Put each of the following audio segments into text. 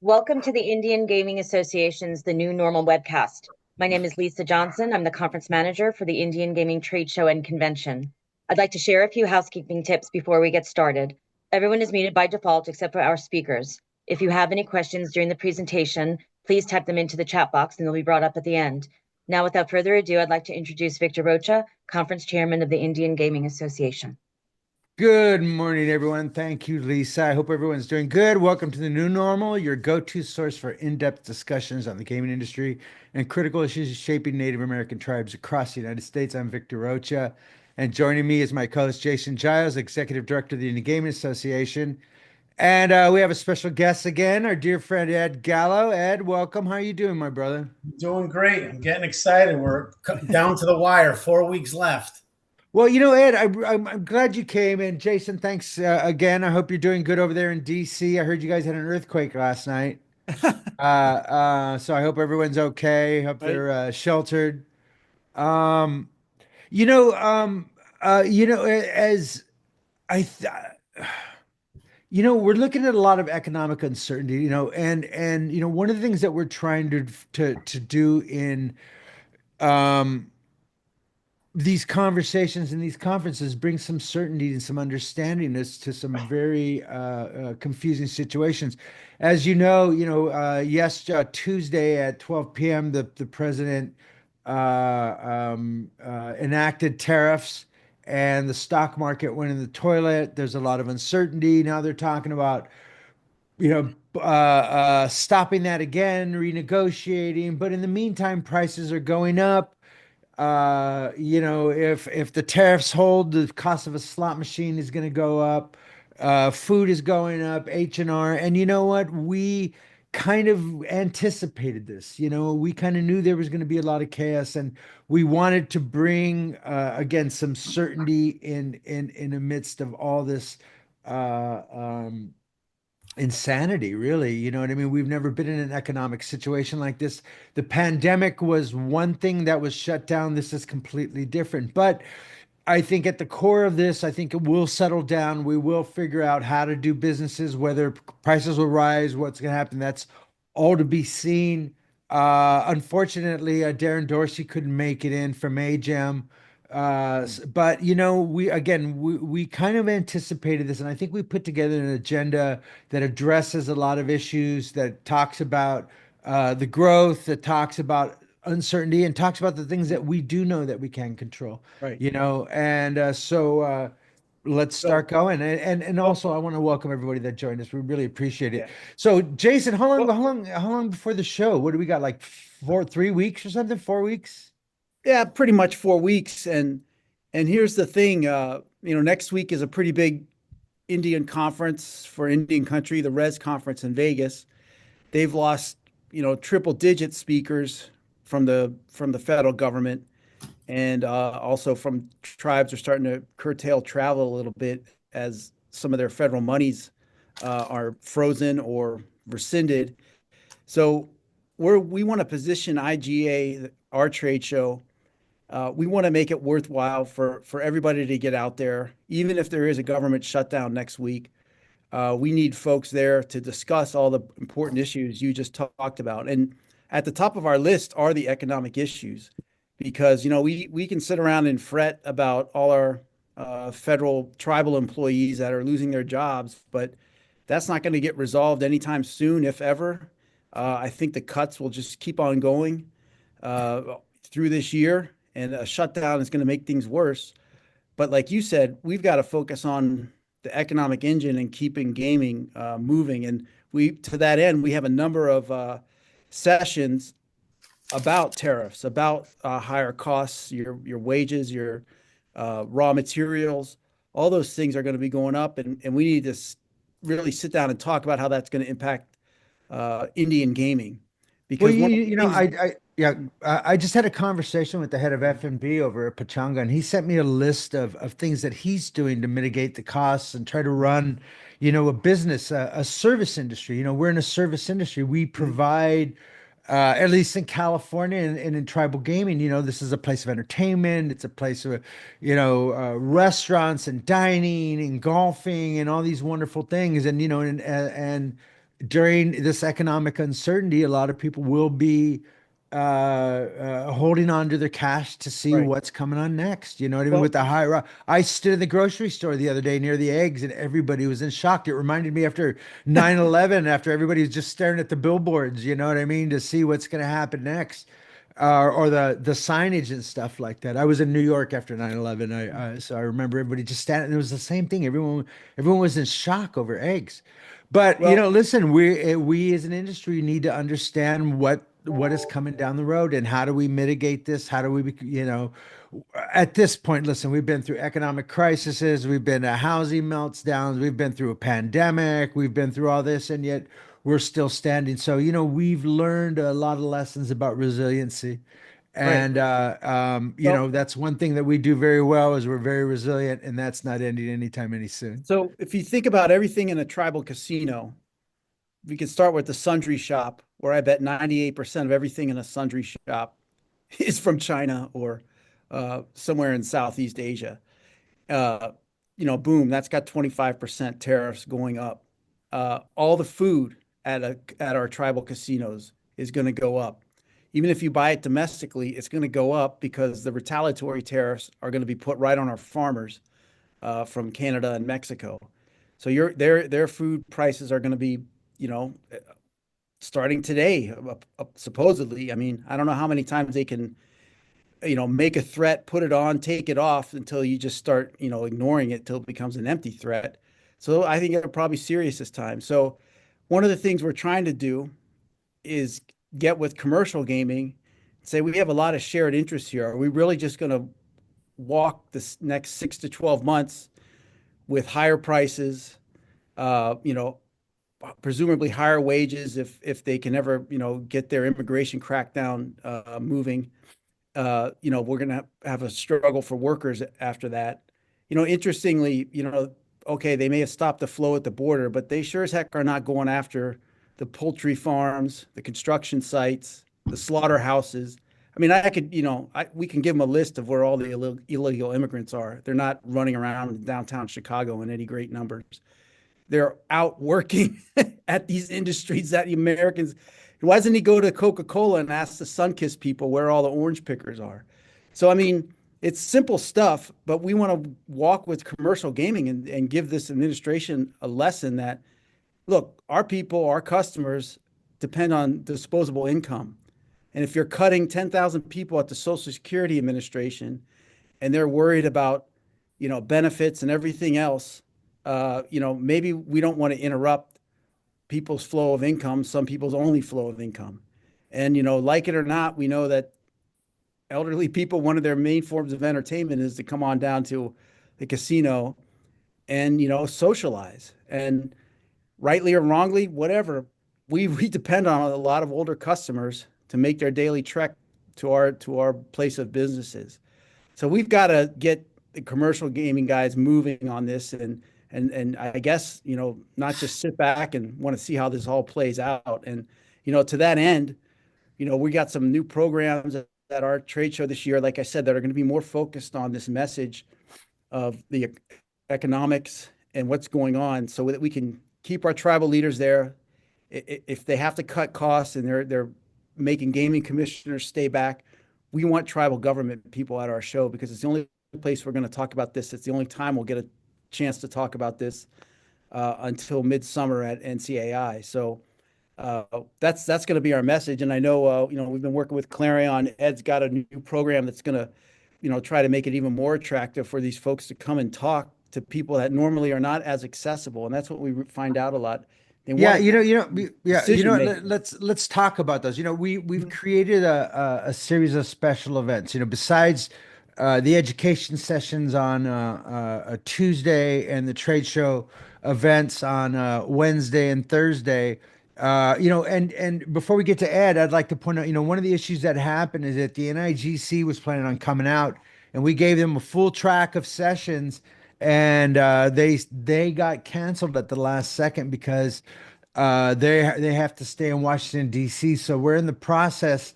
Welcome to the Indian Gaming Association's The New Normal webcast. My name is Lisa Johnson. I'm the conference manager for the Indian Gaming Tradeshow and Convention. I'd like to share a few housekeeping tips before we get started. Everyone is muted by default except for our speakers. If you have any questions during the presentation, please type them into the chat box and they'll be brought up at the end. Now, without further ado, I'd like to introduce Victor Rocha, conference chairman of the Indian Gaming Association. Good morning, everyone. Thank you, Lisa. I hope everyone's doing good. Welcome to the new normal, your go-to source for in-depth discussions on the gaming industry and critical issues shaping Native American tribes across the United States. I'm Victor Rocha, and joining me is my co-host Jason Giles, Executive Director of the Indian Gaming Association. And we have a special guest again, our dear friend Ed Gallo. Ed, welcome. How are you doing, my brother? Doing great. I'm getting excited. We're down to the wire. 4 weeks left. Well, Ed, I'm glad you came. And Jason, thanks again. I hope you're doing good over there in DC. I heard you guys had an earthquake last night. So I hope everyone's okay. Hope Right. they're sheltered. Um, you know, as I, th we're looking at a lot of economic uncertainty. And one of the things that we're trying to do in um these conversations and these conferences bring some certainty and some understanding as to some very confusing situations. As Tuesday at 12 p.m., the president enacted tariffs and the stock market went in the toilet. There's a lot of uncertainty. Now they're talking about, stopping that again, renegotiating. But in the meantime, prices are going up. If the tariffs hold, the cost of a slot machine is going to go up. Food is going up, H&R. And you know what? We kind of anticipated this. We kind of knew there was going to be a lot of chaos, and we wanted to bring again some certainty in the midst of all this insanity, really. You know what I mean? We've never been in an economic situation like this. The pandemic was one thing that was shut down. This is completely different. But I think at the core of this, I think it will settle down. We will figure out how to do businesses, whether prices will rise, what's going to happen. That's all to be seen. Unfortunately, Darren Dorsey couldn't make it in from AGEM. But we kind of anticipated this, and I think we put together an agenda that addresses a lot of issues, that talks about the growth, that talks about uncertainty, and talks about the things that we do know that we can control. Right. And so let's So, start going. And also, I want to welcome everybody that joined us. We really appreciate it. yeah. So, Jason, how long, Well, how long, how long before the show? What do we got? Like 3 weeks or something? 4 weeks? Yeah, pretty much 4 weeks. And here's the thing, next week is a pretty big Indian conference for Indian country, the Res conference in Vegas. They've lost, triple digit speakers from the federal government, and also from tribes are starting to curtail travel a little bit as some of their federal monies are frozen or rescinded. So we want to position IGA, our trade show. We want to make it worthwhile for everybody to get out there, even if there is a government shutdown next week. We need folks there to discuss all the important issues you just talked about. And at the top of our list are the economic issues, because we can sit around and fret about all our federal tribal employees that are losing their jobs, but that's not going to get resolved anytime soon, if ever. I think the cuts will just keep on going through this year, and a shutdown is going to make things worse. But like you said, we've got to focus on the economic engine and keeping gaming moving. And to that end, we have a number of sessions about tariffs, about higher costs, your wages, your raw materials. All those things are going to be going up, and we need to really sit down and talk about how that's going to impact Indian gaming. Well, Because one of the things, I just had a conversation with the head of F&B over at Pachanga, and he sent me a list of things that he's doing to mitigate the costs and try to run, a business, a service industry. We're in a service industry. We provide, at least in California and in tribal gaming, this is a place of entertainment. It's a place of, restaurants and dining and golfing and all these wonderful things. And, during this economic uncertainty, a lot of people will be holding on to their cash to see Right. what's coming on next. You know what I mean? Well, With the I stood in the grocery store the other day near the eggs, and everybody was in shock. It reminded me after 9/11, after everybody was just staring at the billboards. You know what I mean? To see what's going to happen next. Or the signage and stuff like that. I was in New York after 9/11. So I remember everybody just standing. It was the same thing. Everyone was in shock over eggs. But well, listen, we as an industry need to understand what is coming down the road and how do we mitigate this? How do we, at this point, listen, we've been through economic crises, we've been to housing meltdowns, we've been through a pandemic, we've been through all this, and yet we're still standing. So, we've learned a lot of lessons about resiliency. right. And Well, that's one thing that we do very well is we're very resilient, and that's not ending anytime any soon. so if you think about everything in a tribal casino, we could start with the sundry shop, where I bet 98% of everything in a sundry shop is from China or somewhere in Southeast Asia. Uh, boom, that's got 25% tariffs going up. All the food at our tribal casinos is going to go up. Even if you buy it domestically, it's going to go up because the retaliatory tariffs are going to be put right on our farmers from Canada and Mexico. So their food prices are going to be, you know, starting today, supposedly. I mean, I don't know how many times they can, make a threat, put it on, take it off until you just start, ignoring it till it becomes an empty threat. So I think they're probably serious this time. So one of the things we're trying to do is get with commercial gaming, say we have a lot of shared interests here. Are we really just going to walk this next 6 to 12 months with higher prices, presumably higher wages if they can ever, get their immigration crackdown moving? We're going to have a struggle for workers after that. Interestingly, okay, they may have stopped the flow at the border, but they sure as heck are not going after the poultry farms, the construction sites, the slaughterhouses. I mean, we can give them a list of where all the illegal immigrants are. They're not running around in downtown Chicago in any great numbers. They're out working at these industries that the Americans. Why doesn't he go to Coca-Cola and ask the Sunkist people where all the orange pickers are? So, I mean, it's simple stuff, but we want to walk with commercial gaming and give this administration a lesson that, look, our people, our customers depend on disposable income. And if you're cutting 10,000 people at the Social Security Administration and they're worried about, benefits and everything else, maybe we don't want to interrupt people's flow of income, some people's only flow of income. And, like it or not, we know that elderly people, one of their main forms of entertainment is to come on down to the casino and, socialize. And rightly or wrongly, whatever, we depend on a lot of older customers to make their daily trek to our place of businesses. So we've got to get the commercial gaming guys moving on this and I guess, not just sit back and want to see how this all plays out. And, to that end, we got some new programs at our trade show this year, like I said, that are going to be more focused on this message of the economics and what's going on so that we can keep our tribal leaders there. If they have to cut costs and they're making gaming commissioners stay back, we want tribal government people at our show because it's the only place we're going to talk about this. It's the only time we'll get a chance to talk about this until midsummer at NCAI. So that's going to be our message. And I know, we've been working with Clarion. Ed's got a new program that's going to, try to make it even more attractive for these folks to come and talk to people that normally are not as accessible. And that's what we find out a lot. Yeah, decision-making. let's talk about those. We've created a series of special events. Besides the education sessions on a Tuesday and the trade show events on Wednesday and Thursday. And before we get to Ed, I'd like to point out, one of the issues that happened is that the NIGC was planning on coming out, and we gave them a full track of sessions, and they got canceled at the last second because they have to stay in Washington D.C. So we're in the process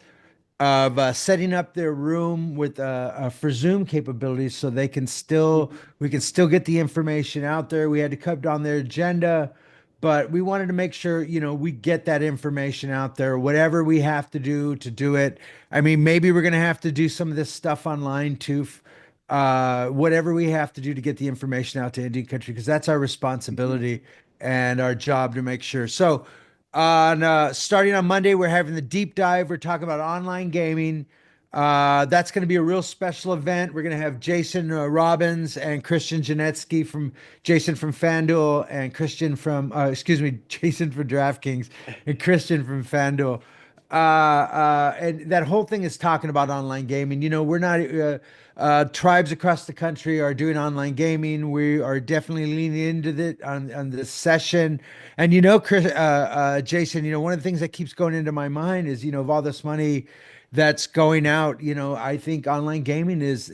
of setting up their room with for Zoom capabilities, so we can still get the information out there. We had to cut down their agenda, but we wanted to make sure, we get that information out there, whatever we have to do it. I mean, maybe we're going to have to do some of this stuff online too. Whatever we have to do to get the information out to Indian country, because that's our responsibility and our job to make sure. So, on starting on Monday, we're having the deep dive. We're talking about online gaming. That's going to be a real special event. We're going to have Jason Robbins and Christian Janetsky from Jason from FanDuel and Christian from, Jason from DraftKings and Christian from FanDuel. And that whole thing is talking about online gaming. We're not, tribes across the country are doing online gaming. We are definitely leaning into it on this session. And, Chris, Jason, one of the things that keeps going into my mind is, of all this money that's going out, I think online gaming is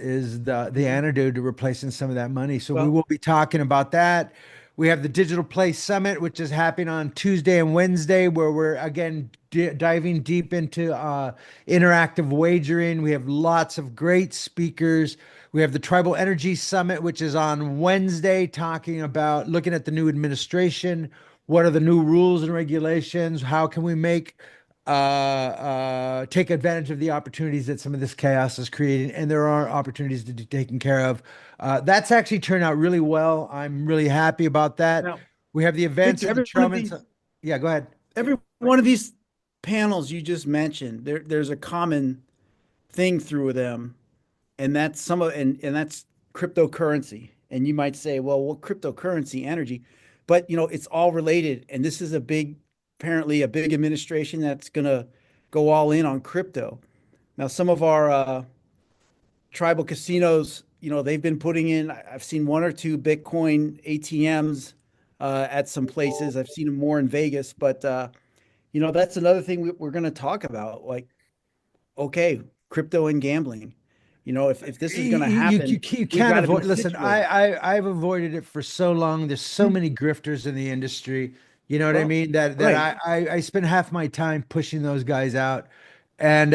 the antidote to replacing some of that money. So we will be talking about that. We have the Digital Play Summit, which is happening on Tuesday and Wednesday, where we're again diving deep into interactive wagering. We have lots of great speakers. We have the Tribal Energy Summit, which is on Wednesday, talking about looking at the new administration. What are the new rules and regulations? How can we take advantage of the opportunities that some of this chaos is creating? And there are opportunities to be taken care of. That's actually turned out really well. I'm really happy about that. Now, we have the events Victor, and the tournaments. Yeah, go ahead. every one of these panels you just mentioned, there's a common thing through them, and that's and that's cryptocurrency. And you might say, well, what cryptocurrency, energy, but it's all related. And this is apparently a big administration that's going to go all in on crypto. Now, some of our tribal casinos, they've been putting in, I've seen one or two Bitcoin ATMs at some places. I've seen them more in Vegas, but that's another thing we're going to talk about. Like, okay, crypto and gambling. If this is going to happen, you can't avoid. Listen, I've avoided it for so long. There's so many grifters in the industry. You know what I mean? That right. I spend half my time pushing those guys out. And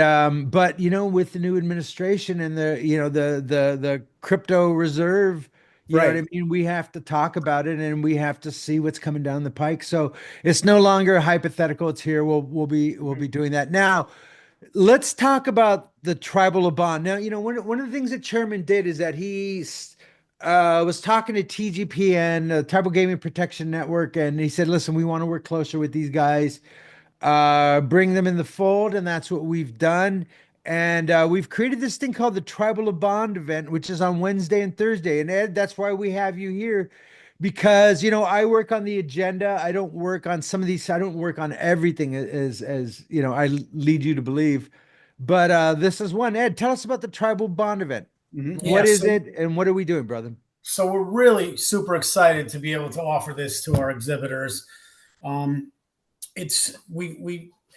but with the new administration and the crypto reserve, you know what I mean? We have to talk about it and we have to see what's coming down the pike. So it's no longer hypothetical. It's here. We'll be doing that. Now, let's talk about the tribal bond. Now, one of the things that Chairman did is that he was talking to TGPN, Tribal Gaming Protection Network, and he said, listen, we want to work closer with these guys, bring them in the fold, and that's what we've done. And we've created this thing called the Tribal Bond event, which is on Wednesday and Thursday. And Ed, that's why we have you here, because I work on the agenda. I don't work on some of these. I don't work on everything as I lead you to believe. But this is one. Ed, tell us about the Tribal Bond event. Mm-hmm. What is it, and what are we doing, brother? So we're really super excited to be able to offer this to our exhibitors.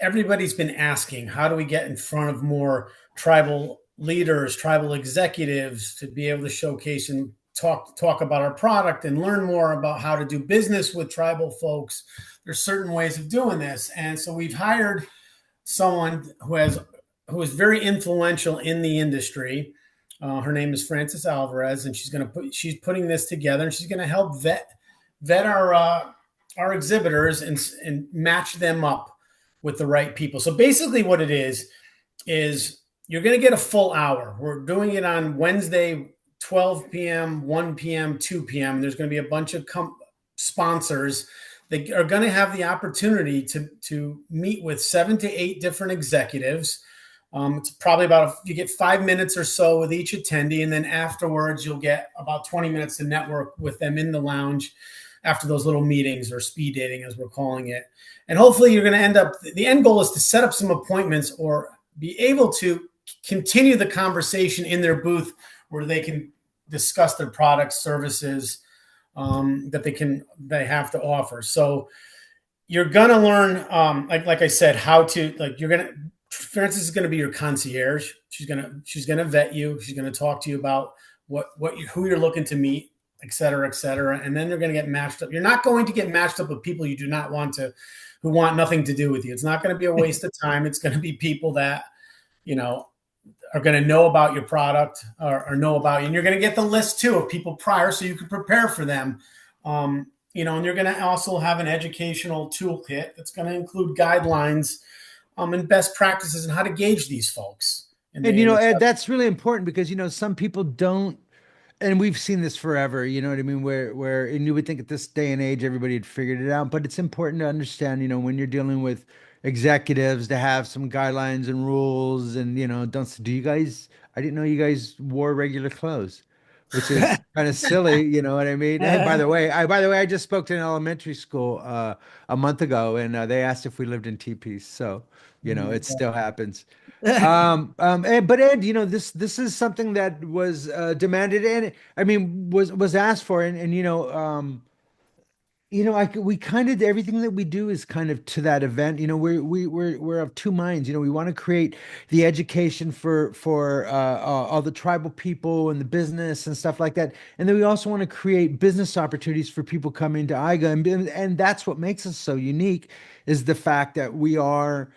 Everybody's been asking, how do we get in front of more tribal leaders, tribal executives, to be able to showcase and talk about our product and learn more about how to do business with tribal folks. There's certain ways of doing this, and so we've hired someone who is very influential in the industry. Her name is Frances Alvarez, and she's putting this together, and she's going to help vet our exhibitors and match them up with the right people. So basically what it is you're going to get a full hour. We're doing it on Wednesday, 12 p.m., 1 p.m., 2 p.m. There's going to be a bunch of sponsors that are going to have the opportunity to meet with 7 to 8 different executives. It's probably you get 5 minutes or so with each attendee, and then afterwards you'll get about 20 minutes to network with them in the lounge after those little meetings, or speed dating as we're calling it. And hopefully you're going to the end goal is to set up some appointments or be able to continue the conversation in their booth where they can discuss their products, services that they have to offer. So you're going to learn, like I said, how to, Frances is going to be your concierge. She's going to vet you. She's going to talk to you about who you're looking to meet, et cetera, et cetera. And then they're going to get matched up. You're not going to get matched up with people you do not want who want nothing to do with you. It's not going to be a waste of time. It's going to be people that, are going to know about your product or know about you. And you're going to get the list too of people prior so you can prepare for them. and you're going to also have an educational toolkit that's going to include guidelines and best practices and how to gauge these folks. And Ed, that's really important because some people don't, and we've seen this forever. You know what I mean? And you would think at this day and age everybody had figured it out, but it's important to understand, when you're dealing with executives to have some guidelines and rules, and don't do you guys? I didn't know you guys wore regular clothes, which is kind of silly. You know what I mean? Hey, I just spoke to an elementary school a month ago, and they asked if we lived in teepees. So it still happens. But Ed, this is something that was demanded, and I mean was asked for, and we kind of everything that we do is kind of to that event. We're of two minds. We want to create the education for all the tribal people and the business and stuff like that, and then we also want to create business opportunities for people coming to IGA, and that's what makes us so unique, is the fact that we are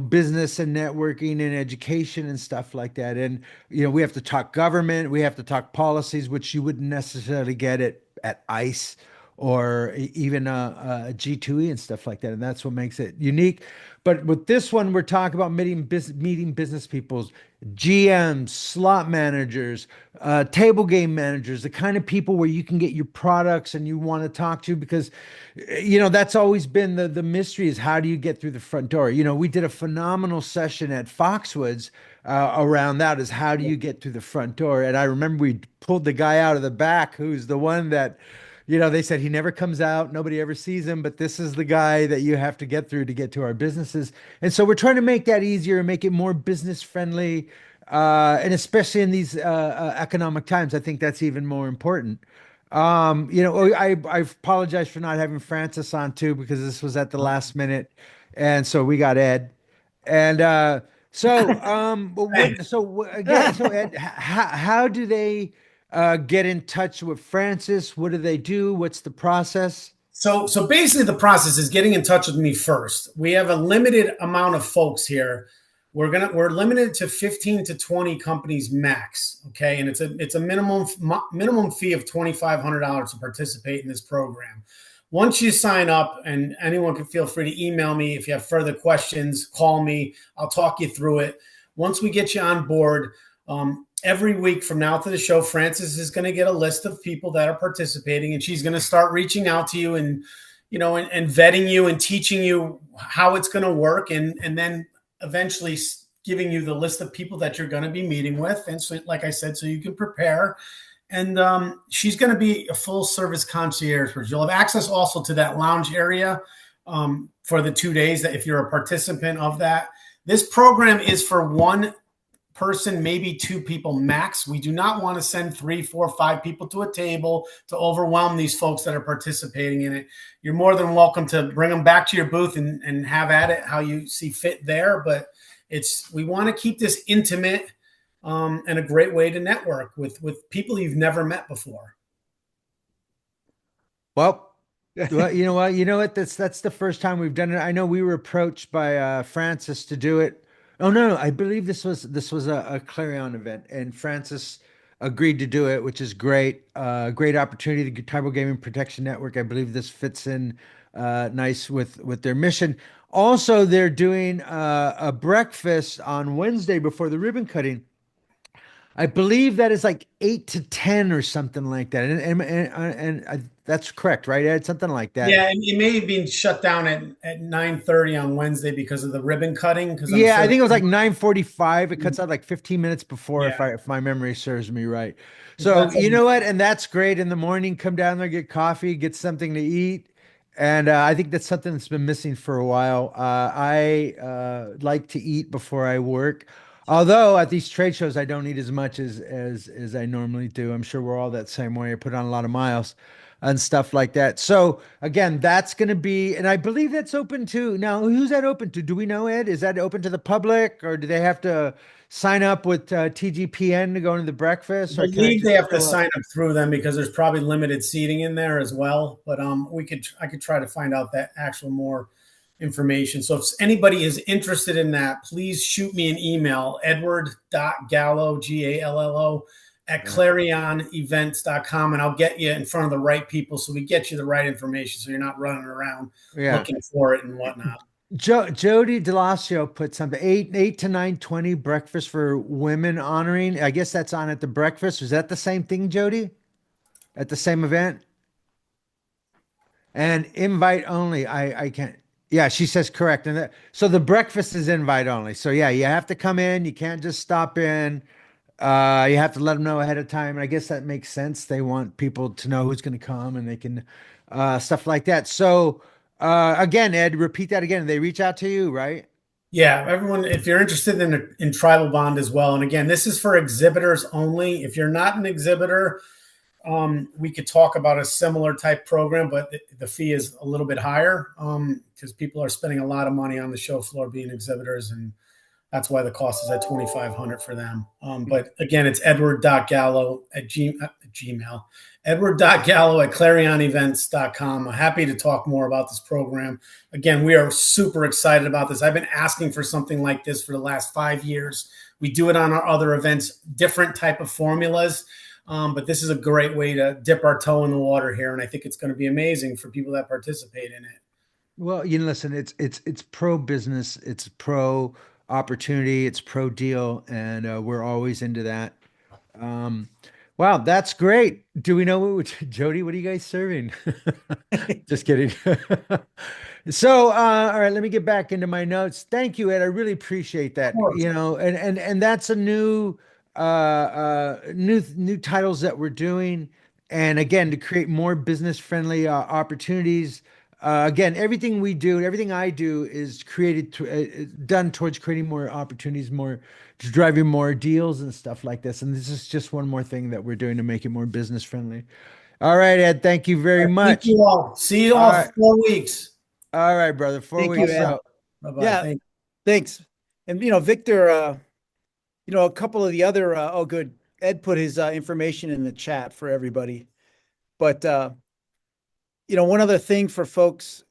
business and networking and education and stuff like that. And, we have to talk government, we have to talk policies, which you wouldn't necessarily get at ICE or even a G2E and stuff like that. And that's what makes it unique. But with this one, we're talking about meeting business peoples, GMs, slot managers, table game managers, the kind of people where you can get your products and you want to talk to, because, that's always been the mystery, is how do you get through the front door? We did a phenomenal session at Foxwoods around that, is how do you get through the front door? And I remember we pulled the guy out of the back, who's the one that, they said he never comes out, nobody ever sees him, but this is the guy that you have to get through to get to our businesses. And so we're trying to make that easier and make it more business friendly. And especially in these economic times, I think that's even more important. I apologize for not having Francis on too, because this was at the last minute. And so we got Ed. And so Ed, how do they get in touch with Francis? What do they do? What's the process? So basically the process is getting in touch with me first. We have a limited amount of folks here. We're limited to 15 to 20 companies max. Okay. And it's a minimum fee of $2,500 to participate in this program. Once you sign up, and anyone can feel free to email me if you have further questions, call me, I'll talk you through it. Once we get you on board, every week from now to the show, Frances is going to get a list of people that are participating, and she's going to start reaching out to you and vetting you and teaching you how it's going to work. And then eventually giving you the list of people that you're going to be meeting with. And so, like I said, so you can prepare. And she's going to be a full service concierge. You'll have access also to that lounge area for the 2 days, that if you're a participant of that. This program is for one person, maybe two people max. We do not want to send 3, 4, 5 people to a table to overwhelm these folks that are participating in it. You're more than welcome to bring them back to your booth and have at it how you see fit there. But we want to keep this intimate and a great way to network with people you've never met before. Well, you know what? That's the first time we've done it. I know we were approached by Francis to do it. Oh no, I believe this was a Clarion event, and Francis agreed to do it, which is great. Great opportunity. The Tribal Gaming Protection Network, I believe this fits in nice with their mission. Also, they're doing a breakfast on Wednesday before the ribbon cutting. I believe that is like 8 to 10 or something like that. And that's correct, right, Ed? Something like that. Yeah, and it may have been shut down at 9:30 on Wednesday because of the ribbon cutting. Yeah, I think it was like 9:45. It cuts out like 15 minutes before, if my memory serves me right. So you know what? And that's great. In the morning, come down there, get coffee, get something to eat. And I think that's something that's been missing for a while. I like to eat before I work. Although at these trade shows, I don't eat as much as I normally do. I'm sure we're all that same way. I put on a lot of miles and stuff like that. So again, that's going to be, and I believe that's open to, now who's that open to? Do we know, Ed? Is that open to the public, or do they have to sign up with TGPN to go into the breakfast? I believe they have to sign up through them because there's probably limited seating in there as well. But I could try to find out that actual more information. So if anybody is interested in that, please shoot me an email, edward.gallo, Gallo, at clarionevents.com, and I'll get you in front of the right people so we get you the right information so you're not running around looking for it and whatnot. Jody Delasio put something 8 to 9:20 breakfast for women honoring. I guess that's on at the breakfast. Is that the same thing, Jody? At the same event? And invite only. I can't. Yeah, she says correct. And so the breakfast is invite only. So yeah, you have to come in. You can't just stop in. You have to let them know ahead of time. And I guess that makes sense. They want people to know who's going to come and they can, stuff like that. So, again, Ed, repeat that again. They reach out to you, right? Yeah, everyone, if you're interested in Tribal Bond as well, and again, this is for exhibitors only. If you're not an exhibitor, we could talk about a similar type program, but the fee is a little bit higher because people are spending a lot of money on the show floor being exhibitors, and that's why the cost is at $2,500 for them. But again, it's edward.gallo at Gmail. Edward.gallo at clarionevents.com. I'm happy to talk more about this program. Again, we are super excited about this. I've been asking for something like this for the last 5 years. We do it on our other events, different type of formulas. But this is a great way to dip our toe in the water here. And I think it's going to be amazing for people that participate in it. Well, listen, it's pro business, it's pro opportunity, it's pro deal, and we're always into that. Um, wow, that's great. Do we know Jody, what are you guys serving? Just kidding. So, all right, let me get back into my notes. Thank you, Ed. I really appreciate that. And that's a new titles that we're doing. And again, to create more business friendly opportunities. Again, everything we do, everything I do is done towards creating more opportunities, more driving more deals and stuff like this. And this is just one more thing that we're doing to make it more business friendly. All right, Ed, thank you very much. Thank you all. See you all in 4 weeks. All right, brother. 4 weeks out. Bye-bye. Yeah, thanks. And Victor, a couple of the other oh good. Ed put his information in the chat for everybody. But one other thing for folks,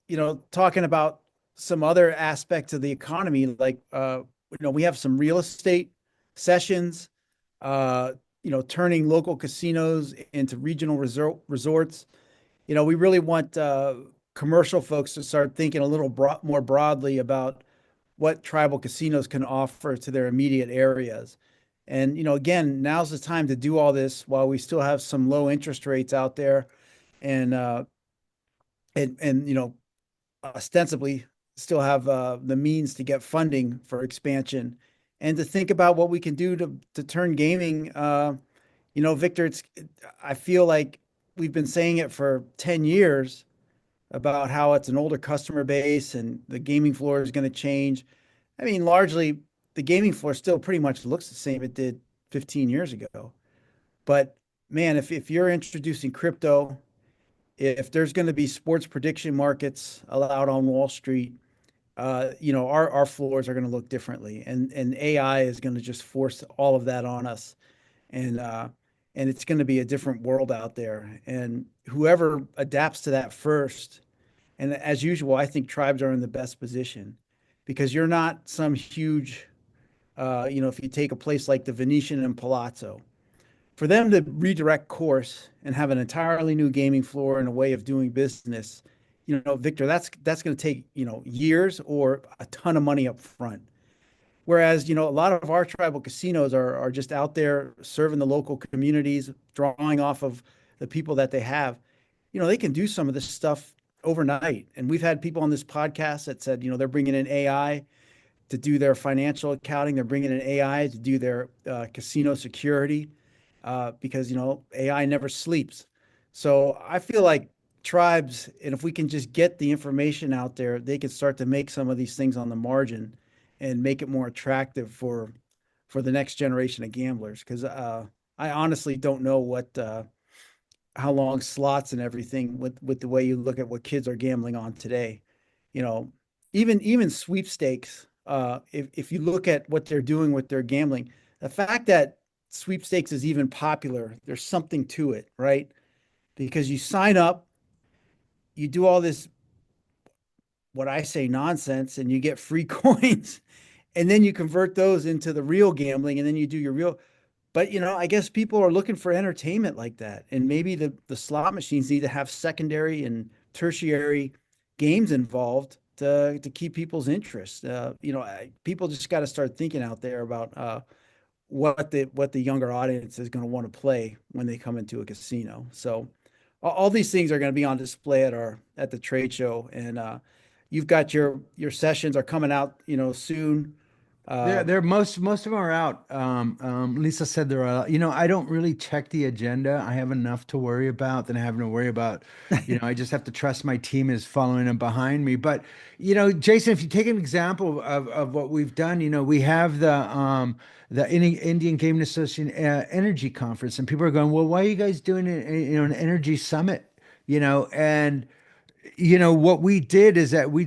talking about some other aspects of the economy, like we have some real estate sessions, turning local casinos into regional resorts. We really want commercial folks to start thinking a little more broadly about what tribal casinos can offer to their immediate areas. And, again, now's the time to do all this while we still have some low interest rates out there and ostensibly still have the means to get funding for expansion and to think about what we can do to turn gaming. Victor, I feel like we've been saying it for 10 years about how it's an older customer base and the gaming floor is going to change. I mean, largely the gaming floor still pretty much looks the same it did 15 years ago. But man, if you're introducing crypto, if there's going to be sports prediction markets allowed on Wall Street, our floors are going to look differently, and AI is going to just force all of that on us, and it's going to be a different world out there. And whoever adapts to that first, and as usual, I think tribes are in the best position because you're not some huge, if you take a place like the Venetian and Palazzo, for them to redirect course and have an entirely new gaming floor and a way of doing business, Victor, that's going to take, years or a ton of money up front. Whereas, a lot of our tribal casinos are just out there serving the local communities, drawing off of the people that they have. They can do some of this stuff overnight. And we've had people on this podcast that said, they're bringing in AI to do their financial accounting. They're bringing in AI to do their casino security because, AI never sleeps. So I feel like tribes, and if we can just get the information out there, they can start to make some of these things on the margin and make it more attractive for the next generation of gamblers. Because I honestly don't know how long slots and everything with the way you look at what kids are gambling on today. Even sweepstakes. If you look at what they're doing with their gambling, the fact that sweepstakes is even popular, there's something to it, right? Because you sign up, you do all this, what I say, nonsense, and you get free coins, and then you convert those into the real gambling, and then you do your real. but I guess people are looking for entertainment like that, and maybe the slot machines need to have secondary and tertiary games involved to keep people's interest. People just got to start thinking out there about what the younger audience is going to want to play when they come into a casino. So all these things are going to be on display at the trade show, and you've got your sessions are coming out, soon. They're most of them are out. Lisa said they're out. I don't really check the agenda. I have enough to worry about than having to worry about. I just have to trust my team is following them behind me. But Jason, if you take an example of what we've done, we have the Indian Gaming Association Energy Conference, and people are going, well, why are you guys doing an energy summit? And what we did is that we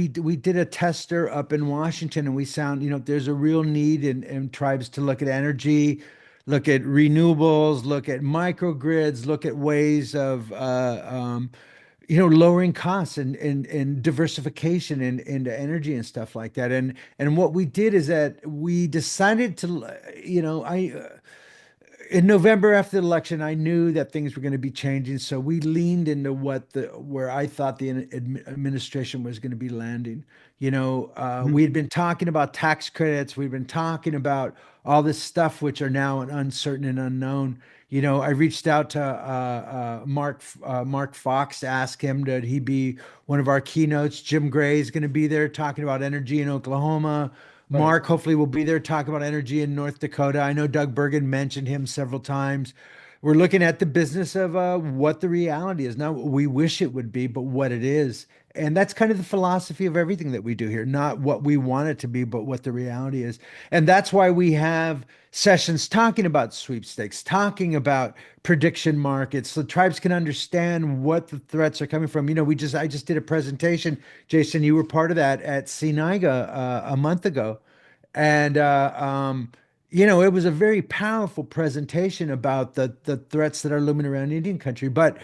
did a tester up in Washington, and we found there's a real need in tribes to look at energy, look at renewables, look at microgrids, look at ways of lowering costs and diversification into energy and stuff like that. And what we did is that we decided to I in November after the election, I knew that things were going to be changing. So we leaned into where I thought the administration was going to be landing. We had been talking about tax credits. We've been talking about all this stuff, which are now uncertain and unknown. I reached out to Mark Fox to ask him, did he be one of our keynotes? Jim Gray is going to be there talking about energy in Oklahoma. Right. Mark hopefully will be there talking about energy in North Dakota. I know Doug Bergen mentioned him several times. We're looking at the business of what the reality is, not what we wish it would be, but what it is. And that's kind of the philosophy of everything that we do here, not what we want it to be, but what the reality is. And that's why we have sessions talking about sweepstakes, talking about prediction markets, so tribes can understand what the threats are coming from. I just did a presentation, Jason, you were part of that at CNIGA a month ago. And it was a very powerful presentation about the threats that are looming around Indian country. But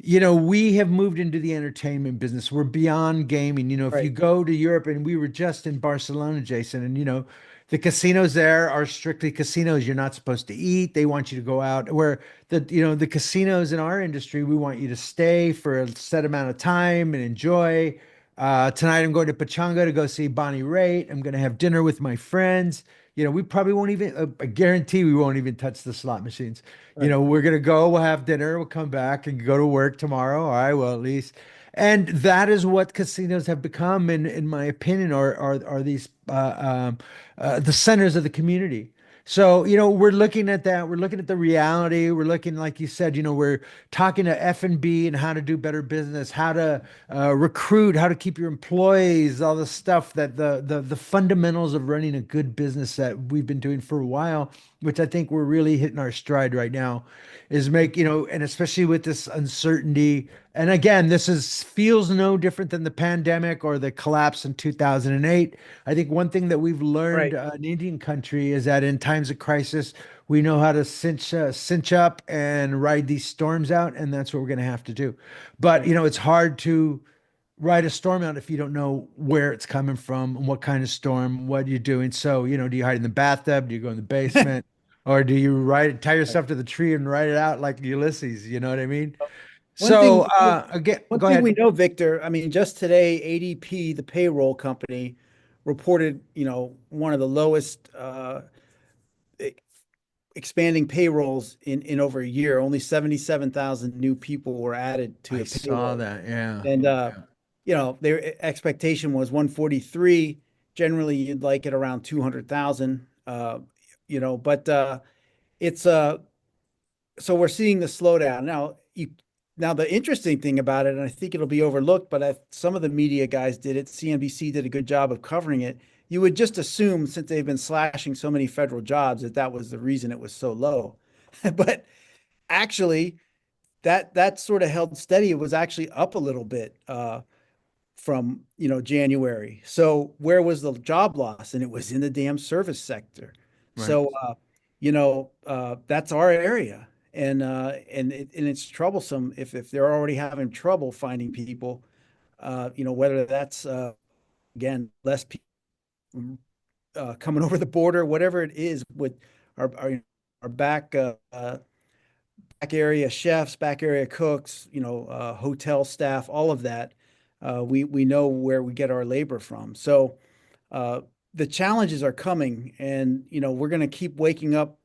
we have moved into the entertainment business. We're beyond gaming. If you Right. go to Europe, and we were just in Barcelona, Jason, and the casinos there are strictly casinos. You're not supposed to eat. They want you to go out. Where the casinos in our industry, we want you to stay for a set amount of time and enjoy. Tonight I'm going to Pachanga to go see Bonnie Raitt. I'm going to have dinner with my friends. We probably won't even, I guarantee we won't even touch the slot machines. Right. We're going to go, we'll have dinner, we'll come back and go to work tomorrow. All right, well, at least. And that is what casinos have become, in my opinion, are these the centers of the community. So, we're looking at that. We're looking at the reality. We're looking, like you said, we're talking to F&B and how to do better business, how to recruit, how to keep your employees, all the stuff that the fundamentals of running a good business that we've been doing for a while, which I think we're really hitting our stride right now, is and especially with this uncertainty. And again, feels no different than the pandemic or the collapse in 2008. I think one thing that we've learned Right. in Indian country is that in times of crisis, we know how to cinch up and ride these storms out, and that's what we're going to have to do. But Right. it's hard to ride a storm out if you don't know where it's coming from and what kind of storm, what you're doing. So, do you hide in the bathtub? Do you go in the basement? Or do you tie Right. yourself to the tree and ride it out like Ulysses? You know what I mean? One thing So, again, One go thing we ahead. know, Victor, I mean, just today, ADP, the payroll company, reported, one of the lowest e- expanding payrolls in over a year. Only 77,000 new people were added to I the saw payroll. that. Yeah. And Yeah. their expectation was 143. Generally, you'd like it around 200,000. But it's so we're seeing the slowdown now. Now the interesting thing about it, and I think it'll be overlooked, but some of the media guys did it. CNBC did a good job of covering it. You would just assume, since they've been slashing so many federal jobs, that was the reason it was so low. But actually, that sort of held steady. It was actually up a little bit from January. So where was the job loss? And it was in the damn service sector. Right. So that's our area, and it's troublesome if they're already having trouble finding people. Whether that's again less people coming over the border, whatever it is with our back back area chefs, back area cooks, hotel staff, all of that. We know where we get our labor from. So uh, the challenges are coming, and we're going to keep waking up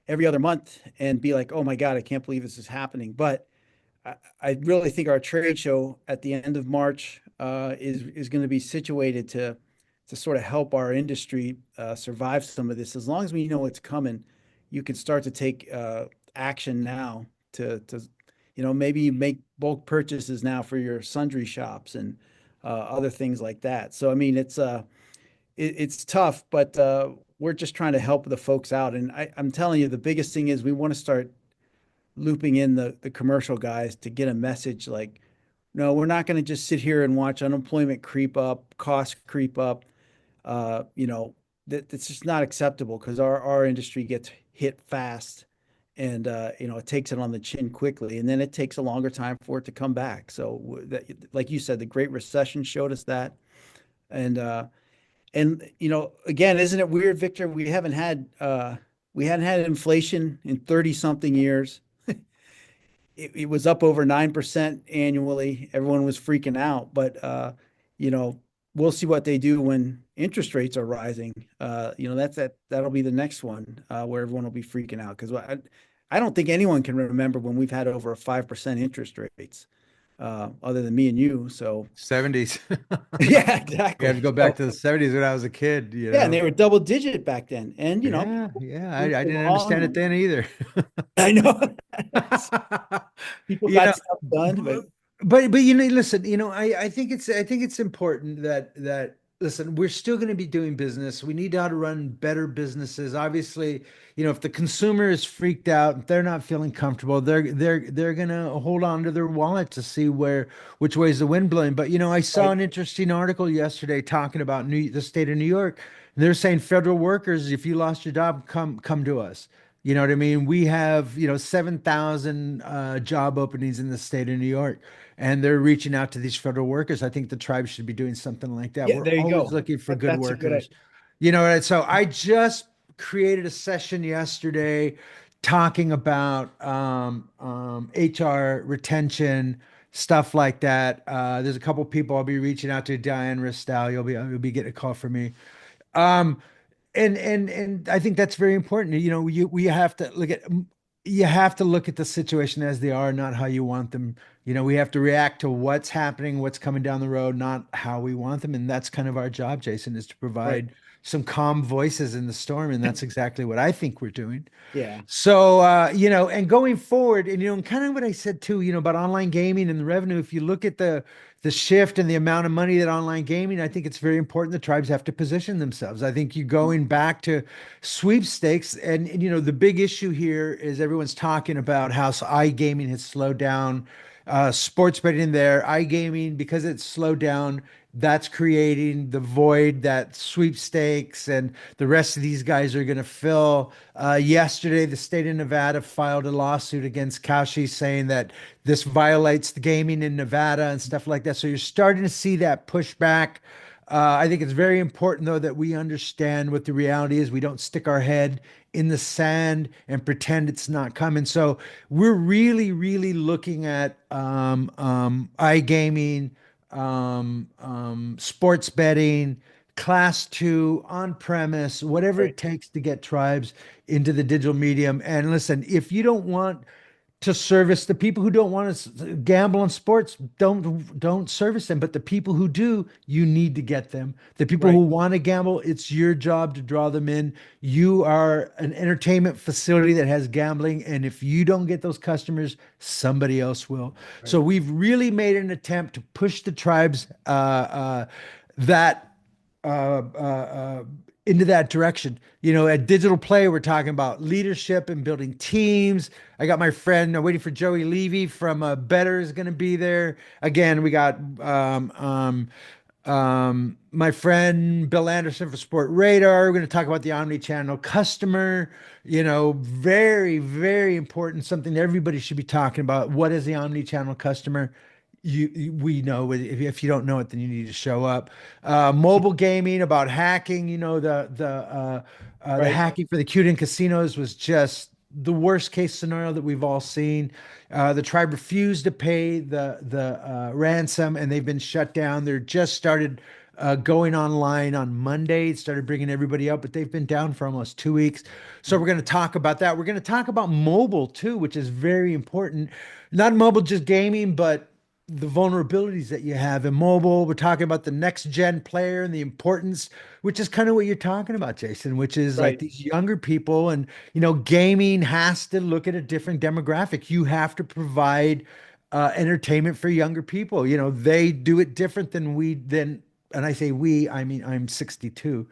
every other month and be like, oh my God, I can't believe this is happening. But I really think our trade show at the end of March is going to be situated to sort of help our industry survive some of this. As long as we know it's coming, you can start to take action now to maybe make bulk purchases now for your sundry shops and other things like that. So I mean, it's tough, but we're just trying to help the folks out. And I'm telling you, the biggest thing is we want to start looping in the commercial guys to get a message like, no, we're not going to just sit here and watch unemployment creep up, costs creep up. That's just not acceptable because our industry gets hit fast, and it takes it on the chin quickly, and then it takes a longer time for it to come back. So that, like you said, the Great Recession showed us that. And again, isn't it weird, Victor? We hadn't had inflation in 30 something years. It was up over 9% annually. Everyone was freaking out, but you know, we'll see what they do when interest rates are rising. That'll be the next one where everyone will be freaking out because I don't think anyone can remember when we've had over 5% interest rates, other than me and you. So 70s. yeah, You have exactly. to go back to the 70s when I was a kid, Yeah, and they were double digit back then, and Yeah. I moved didn't understand it along. then either. I know people You got know, stuff done, but but listen, I think it's important that listen, we're still going to be doing business. We need how to run better businesses. Obviously, if the consumer is freaked out, if they're not feeling comfortable, they're going to hold on to their wallet to see which way is the wind blowing. But I saw right, an interesting article yesterday talking about the state of New York. And they're saying federal workers, if you lost your job, come to us. You know what I mean? We have, 7,000 job openings in the state of New York, and they're reaching out to these federal workers. I think the tribe should be doing something like that. yeah, We're there you always go. looking for good That's a good workers. idea. And so I just created a session yesterday talking about HR retention, stuff like that. There's a couple people I'll be reaching out to. Diane Ristal, you'll be getting a call from me. Um, and I think that's very important. We have to look at the situation as they are, not how you want them. We have to react to what's happening, what's coming down the road, not how we want them. And that's kind of our job, Jason, is to Right. provide some calm voices in the storm. And that's exactly what I think we're doing. Yeah. So, and going forward, and kind of what I said too, about online gaming and the revenue, if you look at the shift and the amount of money that online gaming, I think it's very important the tribes have to position themselves. I think you going back to sweepstakes, and the big issue here is everyone's talking about how iGaming has slowed down, sports betting there, iGaming, because it's slowed down, that's creating the void that sweepstakes and the rest of these guys are going to fill. Yesterday, the state of Nevada filed a lawsuit against Kashi saying that this violates the gaming in Nevada and stuff like that. So you're starting to see that pushback. I think it's very important, though, that we understand what the reality is. We don't stick our head in the sand and pretend it's not coming. So we're really, really looking at iGaming, sports betting, class two, on premise, whatever Right. it takes to get tribes into the digital medium. And listen, if you don't want to service the people who don't want to gamble on sports, don't service them. But the people who do, you need to get them. The people who Right. want to gamble, it's your job to draw them in. You are an entertainment facility that has gambling, and if you don't get those customers, somebody else will. So Right. we've really made an attempt to push the tribes that into that direction. At Digital Play, we're talking about leadership and building teams. I got my friend waiting for Joey Levy from Better is going to be there. Again, we got my friend Bill Anderson for Sport Radar. We're going to talk about the omni-channel customer. Very, very important, something that everybody should be talking about. What is the omni-channel customer? We know if you don't know it, then you need to show up. Mobile gaming, about hacking. The Right. hacking for the Qden casinos was just the worst case scenario that we've all seen. The tribe refused to pay the ransom, and they've been shut down. They're just started going online on Monday. It started bringing everybody up, but they've been down for almost 2 weeks. So we're going to talk about that. We're going to talk about mobile too, which is very important. Not mobile just gaming, but the vulnerabilities that you have in mobile. We're talking about the next gen player and the importance, which is kind of what you're talking about, Jason, which is like Right. these younger people. And, gaming has to look at a different demographic. You have to provide entertainment for younger people. They do it different than and I say we, I mean, I'm 62.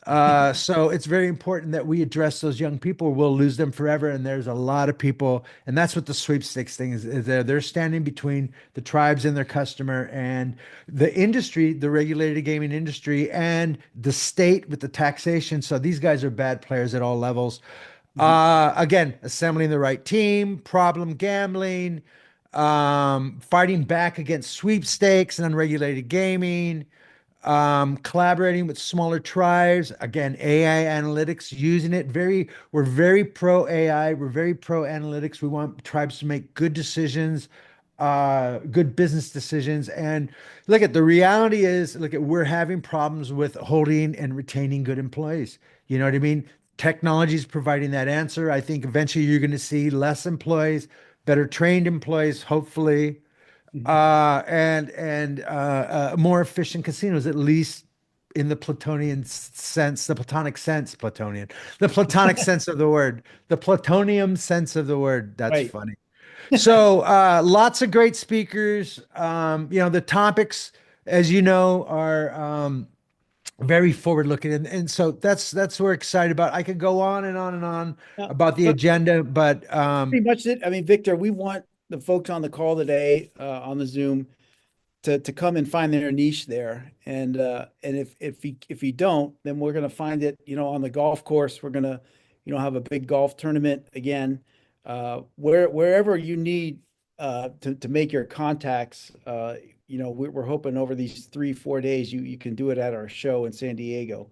So it's very important that we address those young people. We'll lose them forever. And there's a lot of people, and that's what the sweepstakes thing is they're standing between the tribes and their customer and the industry, the regulated gaming industry, and the state with the taxation. So these guys are bad players at all levels. Again, assembling the right team, problem gambling, fighting back against sweepstakes and unregulated gaming, collaborating with smaller tribes. Again, AI analytics, using it we're very pro AI. We're very pro analytics. We want tribes to make good decisions, good business decisions. And the reality is, we're having problems with holding and retaining good employees. You know what I mean? Technology is providing that answer. I think eventually you're going to see less employees, better trained employees, hopefully, and more efficient casinos, at least in the Platonian sense, the Platonic sense, Platonian, the Platonic sense of the word, the Platonium sense of the word. That's Right. funny. So, lots of great speakers. The topics, as you know, are very forward looking, and so that's what we're excited about. I could go on and on and on Yeah. about the So agenda, but pretty much it. I mean, Victor, we want the folks on the call today, on the Zoom, to come and find their niche there. And if you don't, then we're gonna find it, on the golf course. We're gonna, have a big golf tournament again. Wherever you need to make your contacts, we're hoping over these 3-4 days you can do it at our show in San Diego.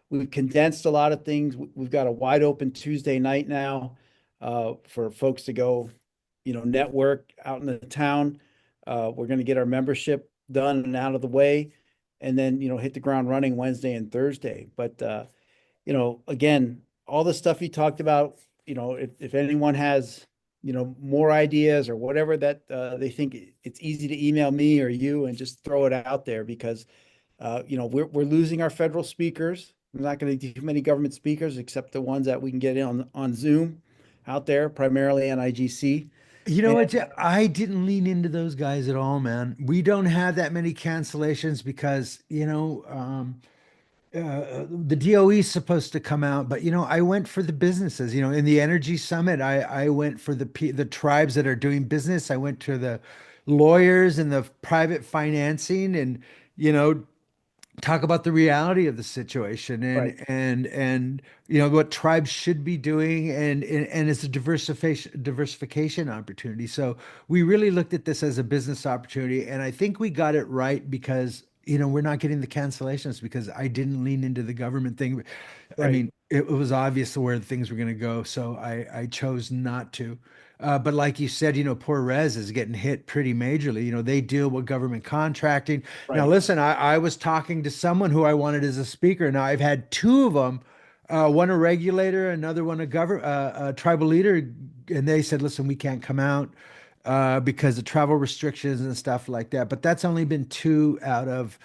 We've condensed a lot of things. We've got a wide open Tuesday night now, for folks to go, network out in the town. We're going to get our membership done and out of the way, and then, hit the ground running Wednesday and Thursday. But, again, all the stuff you talked about, if anyone has, more ideas or whatever that they think, it's easy to email me or you and just throw it out there, because, we're losing our federal speakers. We're not going to do too many government speakers except the ones that we can get in on Zoom out there, primarily on IGC. you know And what? I didn't lean into those guys at all, man. We don't have that many cancellations because, the DOE is supposed to come out, but I went for the businesses. In the energy summit, I went for the tribes that are doing business. I went to the lawyers and the private financing, and talk about the reality of the situation, and right, what tribes should be doing, and it's a diversification opportunity. So we really looked at this as a business opportunity, and I think we got it right because we're not getting the cancellations because I didn't lean into the government thing. I right, mean, it was obvious where things were going to go, so I chose not to. But like you said, poor Res is getting hit pretty majorly. They deal with government contracting. Now, right, listen, I was talking to someone who I wanted as a speaker. Now, I've had two of them, one a regulator, another one a tribal leader, and they said, listen, we can't come out because of travel restrictions and stuff like that. But that's only been two out of,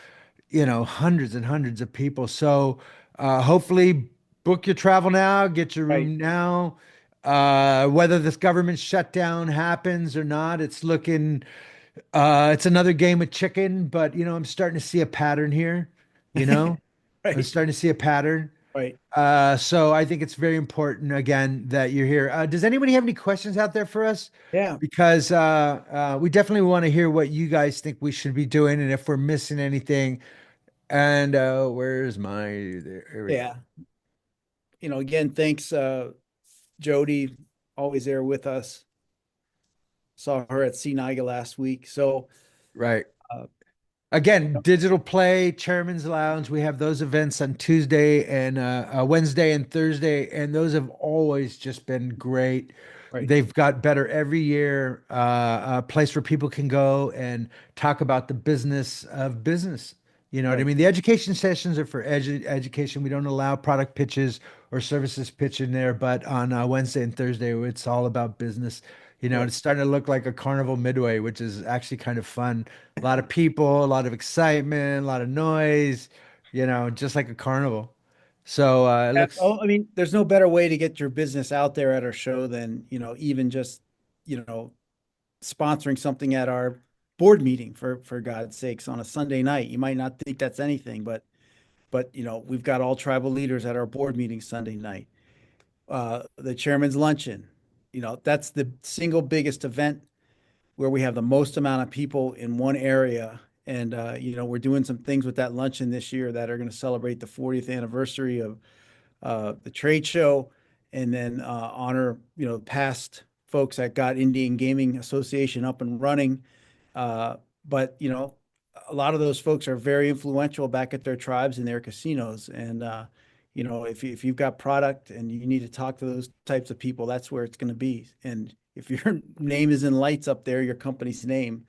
hundreds and hundreds of people. So hopefully book your travel now, get your right. room now. Whether this government shutdown happens or not, it's another game of chicken, but I'm starting to see a pattern here, you know, I'm Right, starting to see a pattern. right. So I think it's very important again that you're here. Does anybody have any questions out there for us? Yeah, Because we definitely want to hear what you guys think we should be doing and if we're missing anything. And where's my, there we go. yeah. Again, thanks, Jody, always there with us. Saw her at CNIGA last week. So, Right. uh, Again, digital play, Chairman's Lounge. We have those events on Tuesday and Wednesday and Thursday, and those have always just been great. Right. They've got better every year. A place where people can go and talk about the business of business. You know what I Right. mean? The education sessions are for education. We don't allow product pitches or services pitch in there, but on Wednesday and Thursday, it's all about business. You know, Right. it's starting to look like a carnival midway, which is actually kind of fun. A lot of people, a lot of excitement, a lot of noise, just like a carnival. So it looks, Oh, I mean, there's no better way to get your business out there at our show than, even just, you know, sponsoring something at our board meeting for God's sakes on a Sunday night. You might not think that's anything, but we've got all tribal leaders at our board meeting Sunday night. The chairman's luncheon, that's the single biggest event where we have the most amount of people in one area. And we're doing some things with that luncheon this year that are going to celebrate the 40th anniversary of the trade show, and then honor past folks that got Indian Gaming Association up and running. But a lot of those folks are very influential back at their tribes and their casinos. And if you've got product and you need to talk to those types of people, that's where it's going to be. And if your name is in lights up there, your company's name,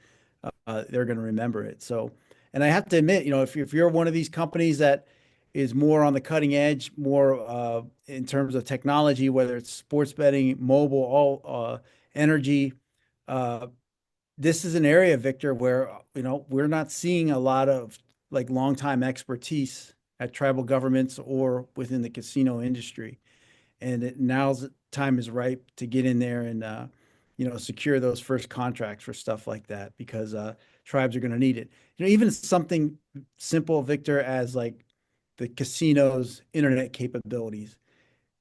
they're going to remember it. So, and I have to admit, if you're one of these companies that is more on the cutting edge, more in terms of technology, whether it's sports betting, mobile, all energy. This is an area, Victor, where we're not seeing a lot of like longtime expertise at tribal governments or within the casino industry, and now's time is ripe to get in there and secure those first contracts for stuff like that, because tribes are going to need it. Even something simple, Victor, as like the casino's internet capabilities.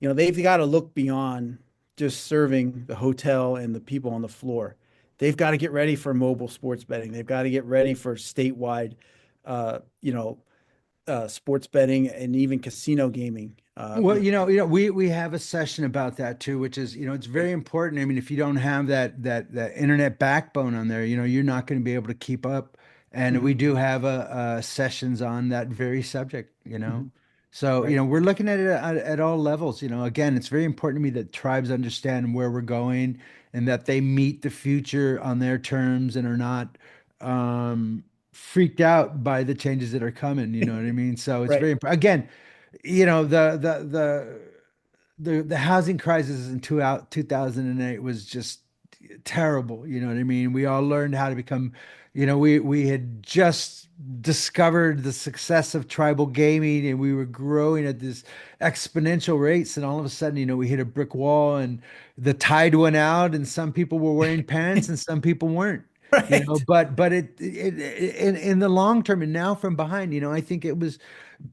They've got to look beyond just serving the hotel and the people on the floor. They've got to get ready for mobile sports betting. They've got to get ready for statewide, uh, you know, sports betting and even casino gaming. well, we have a session about that too, which is, it's very important. I mean, if you don't have that internet backbone on there, you're not going to be able to keep up. And we Mhm. do have sessions on that very subject. Mhm. So, Right. we're looking at it at all levels. Again, it's very important to me that tribes understand where we're going and that they meet the future on their terms and are not freaked out by the changes that are coming. You know what I mean? So it's Right. very important. Again, the housing crisis in 2008 was just terrible. You know what I mean? We all learned how to become, we had just discovered the success of tribal gaming and we were growing at this exponential rates. And all of a sudden, we hit a brick wall and the tide went out and some people were wearing pants and some people weren't. Right. But in the long term and now from behind, I think it was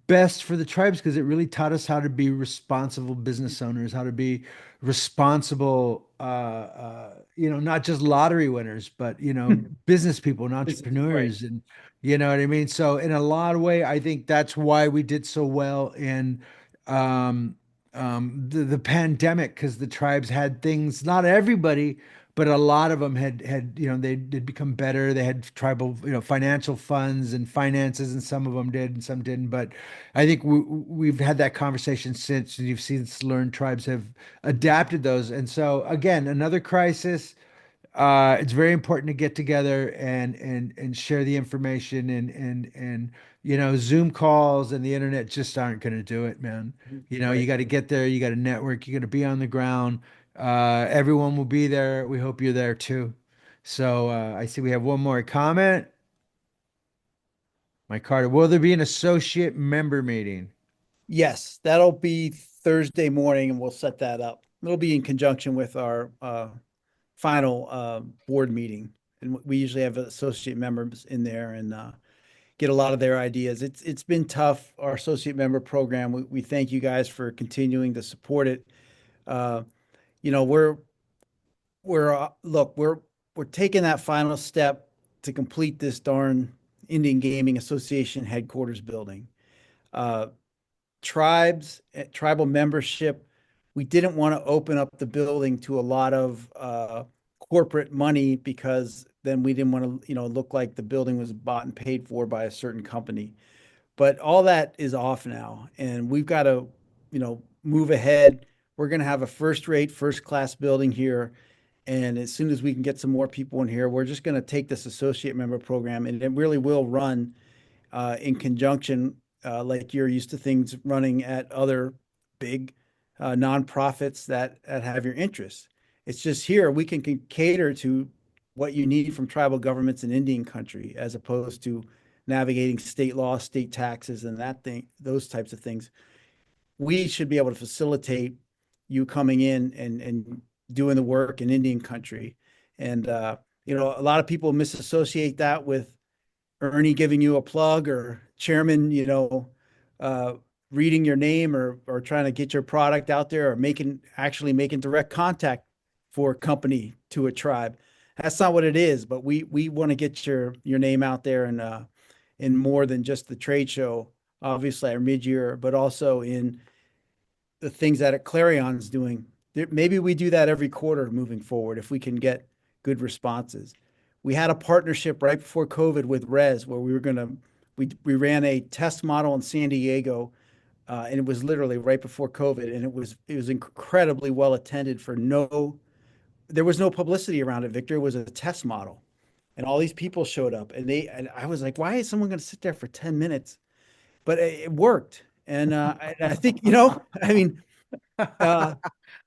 best for the tribes because it really taught us how to be responsible business owners, how to be responsible, not just lottery winners, but business people and Right. entrepreneurs, and you know what I mean. So in a lot of way, I think that's why we did so well in um, the pandemic because the tribes had things. Not everybody, but a lot of them had they did become better. They had tribal financial funds and finances, and some of them did and some didn't. But I think we've had that conversation since, and you've seen learned tribes have adapted those. And so again, another crisis. It's very important to get together and share the information and Zoom calls and the internet just aren't going to do it, man. You Right. got to get there, you got to network, you got to be on the ground. Everyone will be there. We hope you're there too. So I see we have one more comment. My Carter, will there be an associate member meeting? Yes, that'll be Thursday morning, and we'll set that up. It'll be in conjunction with our final board meeting, and we usually have associate members in there and get a lot of their ideas. It's been tough, our associate member program. We thank you guys for continuing to support it. Uh, you know, look, we're taking that final step to complete this darn Indian Gaming Association headquarters building. Uh, tribal membership, we didn't want to open up the building to a lot of corporate money because then we didn't want to, look like the building was bought and paid for by a certain company. But all that is off now, and we've got to, move ahead. We're going to have a first-rate, first-class building here, and as soon as we can get some more people in here, we're just going to take this associate member program, and it really will run in conjunction, like you're used to things running at other big nonprofits that have your interests. It's just here we can cater to what you need from tribal governments in Indian country, as opposed to navigating state law, state taxes, and those types of things. We should be able to facilitate you coming in and doing the work in Indian country. And a lot of people misassociate that with Ernie giving you a plug, or chairman, reading your name, or trying to get your product out there, or actually making direct contact for a company to a tribe. That's not what it is, but we want to get your name out there in more than just the trade show, obviously our mid-year, but also in the things that Clarion's doing. Maybe we do that every quarter moving forward if we can get good responses. We had a partnership right before COVID with Res, where we ran a test model in San Diego, and it was literally right before COVID, and it was incredibly well attended there was no publicity around it, Victor. It was a test model, and all these people showed up, and I was like, why is someone going to sit there for 10 minutes? But it worked. And I think, I mean, and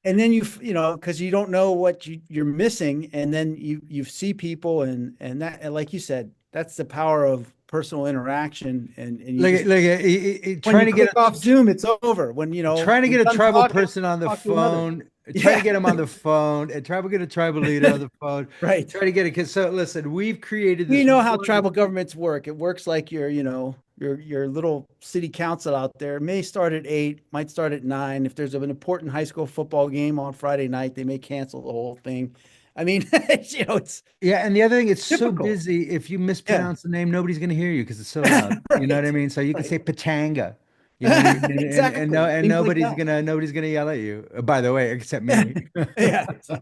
then because you don't know what you're missing, and then you see people, and that, and like you said, that's the power of personal interaction. And trying to get off Zoom, it's over. When trying to get a tribal talking, person on the phone, trying to get them on the phone, and try to get a tribal leader on the phone, right? Try to get it. So listen, we've created this. We know how tribal governments work. It works like your little city council out there. It may start at 8, might start at 9. If there's an important high school football game on Friday night, they may cancel the whole thing. I mean, it's and the other thing, it's difficult. so busy. If you mispronounce the name, nobody's going to hear you because it's so loud. Right. You know what I mean? So you can say Pachanga. You know what I mean? Exactly. And nobody's gonna yell at you. By the way, except me. Yeah. So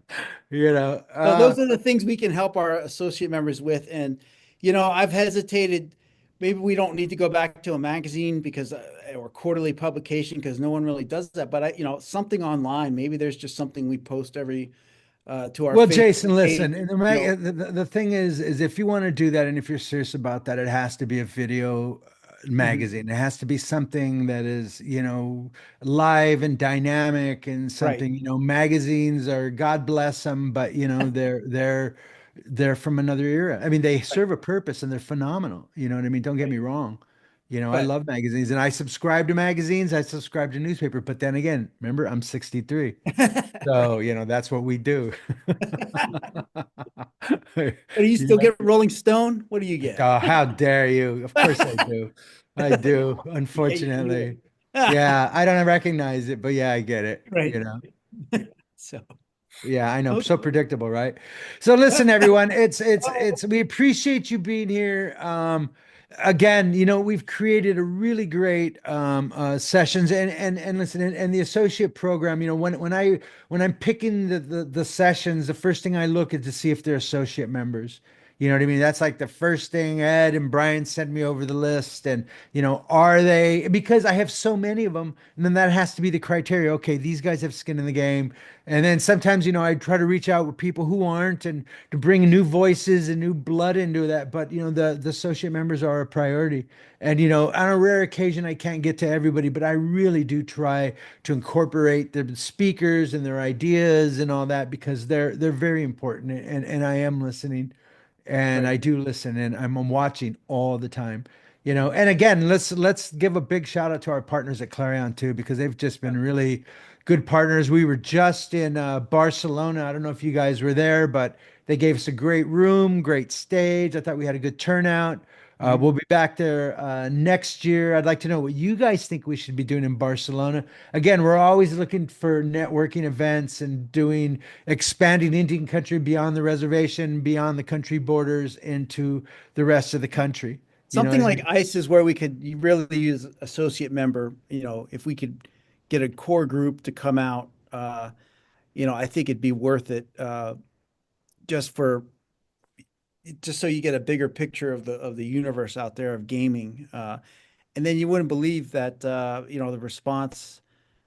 those are the things we can help our associate members with. And I've hesitated. Maybe we don't need to go back to a magazine or quarterly publication, because no one really does that. But something online. Maybe there's just something we post every to our. Well, Facebook Jason, page. listen. The thing is if you want to do that, and if you're serious about that, it has to be a video magazine. It has to be something that is, live and dynamic, and something, Right. Magazines are, God bless them, but they're from another era. I mean, they serve a purpose and they're phenomenal. You know what I mean? Don't get me wrong. I love magazines, and I subscribe to magazines. I subscribe to newspaper, but then again, remember, I'm 63. So, that's what we do. Do you still get Rolling Stone? What do you get? Oh, how dare you? Of course I do. I do, unfortunately. Yeah, I don't recognize it, but yeah, I get it. Right. So yeah, I know. Okay. So predictable, right? So listen, everyone, we appreciate you being here. Again, we've created a really great sessions, and listen, and the associate program, when I'm picking the sessions, the first thing I look at to see if they're associate members. You know what I mean? That's like the first thing. Ed and Brian sent me over the list, and are they, because I have so many of them, and then that has to be the criteria. Okay, these guys have skin in the game. And then sometimes, I try to reach out with people who aren't, and to bring new voices and new blood into that. But, the associate members are a priority. And, on a rare occasion, I can't get to everybody, but I really do try to incorporate the speakers and their ideas and all that, because they're very important. And I am listening, and I do listen, and I'm watching all the time. And again, let's give a big shout out to our partners at Clarion too, because they've just been really good partners. We were just in Barcelona. I don't know if you guys were there, but they gave us a great room, great stage. I thought we had a good turnout. We'll be back there next year. I'd like to know what you guys think we should be doing in Barcelona. Again, we're always looking for networking events and expanding Indian country beyond the reservation, beyond the country borders, into the rest of the country. Something like ICE is where we could really use associate member. If we could get a core group to come out, I think it'd be worth it, just for just so you get a bigger picture of the universe out there of gaming. And then you wouldn't believe that the response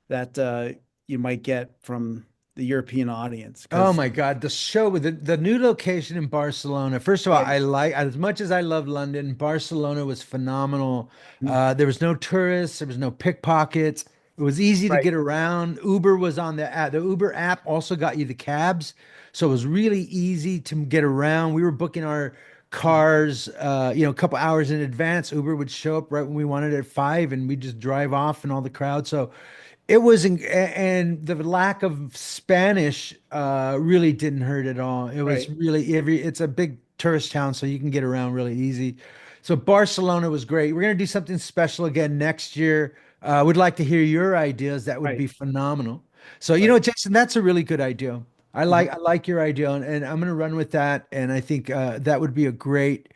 that you might get from the European audience Oh because my God, the show with the new location in Barcelona. First of all, right, I like as much as I love London, Barcelona was phenomenal. mm, There was no tourists, there was no pickpockets. It was easy to right, get around. Uber was on the app. The Uber app also got you the cabs, so it was really easy to get around. We were booking our cars, a couple hours in advance. Uber would show up right when we wanted at 5, and we'd just drive off, and all the crowd. So it was, and the lack of Spanish really didn't hurt at all. It was right. really it's a big tourist town, so you can get around really easy. So Barcelona was great. We're gonna do something special again next year. Would like to hear your ideas. That would Right, be phenomenal. So, right. Jason, that's a really good idea. I Mhm. like I like your idea, and I'm gonna run with that. And I think that would be a great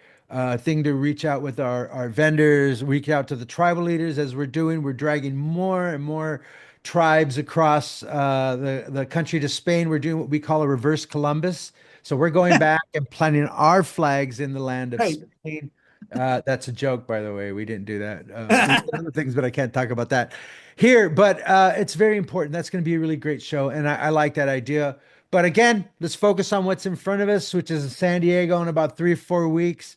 thing to reach out with our vendors, reach out to the tribal leaders as we're doing. We're dragging more and more tribes across the country to Spain. We're doing what we call a reverse Columbus. So we're going back and planting our flags in the land of Right. Spain. That's a joke, by the way. We didn't do that. We did other things, but I can't talk about that here. But it's very important. That's going to be a really great show, and I like that idea. But again, let's focus on what's in front of us, which is San Diego in about 3 or 4 weeks.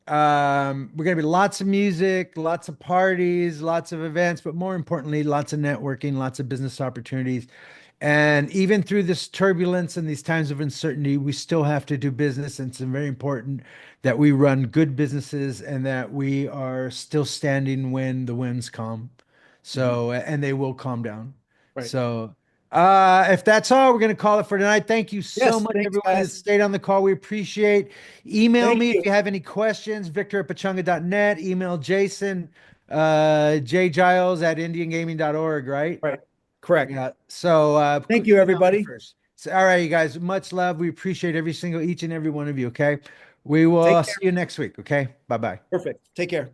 We're going to be lots of music, lots of parties, lots of events, but more importantly, lots of networking, lots of business opportunities. And even through this turbulence and these times of uncertainty, we still have to do business. And it's very important that we run good businesses and that we are still standing when the winds calm. Mhm. So, and they will calm down. Right. So, if that's all, we're going to call it for tonight. Thank you so Yes. much, Thanks, everyone that guys. stayed on the call. We appreciate. Email Thank me if you. you have any questions, victor@pachunga.net. Email Jason, jgiles at indiangaming.org, right? Right. Correct. Yeah. So Thank you, email me everybody. first. So, all right, you guys. Much love. We appreciate each and every one of you. Okay. We Take will see care. you next week. Okay. Bye bye. Perfect. Take care.